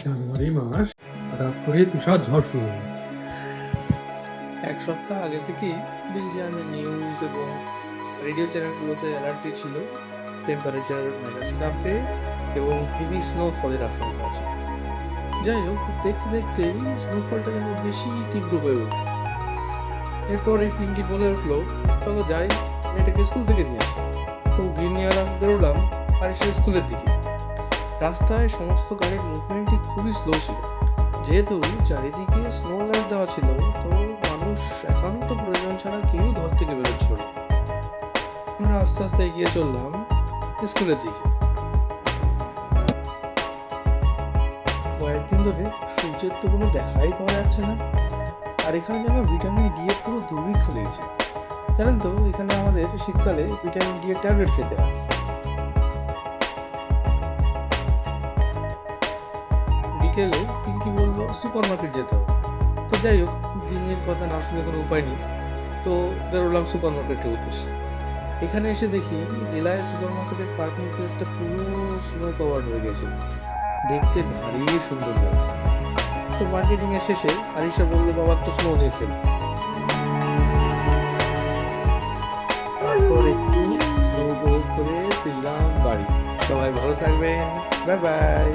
জানুয়ারি মাস, হঠাৎ করে তুষার ঝড় শুরু হলো। এক সপ্তাহ আগে থেকেই বেলজিয়ামের নিউজ এবং রেডিও চ্যানেলগুলোতে অ্যালার্ট দিচ্ছিল টেম্পারেচার -হাফে এবং হেভি স্নোফলের আশঙ্কা আছে। যাই হোক, দেখতে দেখতেই স্নোফলটা যেন বেশি তীব্র হয়ে উঠল। এরপর এই পিঙ্কি বলে উঠলো, চলো যাই, মেয়েটাকে স্কুল থেকে নিয়ে আসি। তো গ্রিন নিয়ে বেরোলাম আরিশের স্কুলের দিকে। রাস্তায় সমস্ত গাড়ির মুভমেন্টই খুবই স্লো ছিল, যেহেতু চারিদিকে স্নো লাইট দেওয়া ছিল। তো মানুষ একান্ত প্রয়োজন ছাড়া কেউ ঘর থেকে বেরোচ্ছিল না। আমরা আস্তে আস্তে এগিয়ে চললাম স্কুলের দিকে। কয়েকদিন ধরে সূর্যের তো কোনো দেখাই পাওয়া যাচ্ছে না, আর এখানে যেন ভিটামিন ডি এর পুরো দুর্ভিক্ষ লেগেছে। জানেন তো, এখানে আমাদের শীতকালে ভিটামিন ডি এর ট্যাবলেট খেতে হয়। বিকেলে পিঙ্কি বললো সুপার মার্কেট যেতে হবে। তো যাই হোক, দিনের কথা না শুনে কোনো উপায় নেই, তো বেরোলাম সুপার মার্কেটের উদ্দেশ্যে। এখানে এসে দেখি রিলায়েন্স সুপার মার্কেটের পার্কিং প্লেসটা পুরো স্নো কভার্ড হয়ে গেছে, দেখতে ভারী সুন্দর লাগছে। তো মার্কেটিং এর শেষে আরিশা বললো, বাবার তো স্নো নিয়ে খেলো। তারপর একটু স্নো উপভোগ করে ফিরলাম বাড়ি। সবাই ভালো থাকবেন, বাই বাই।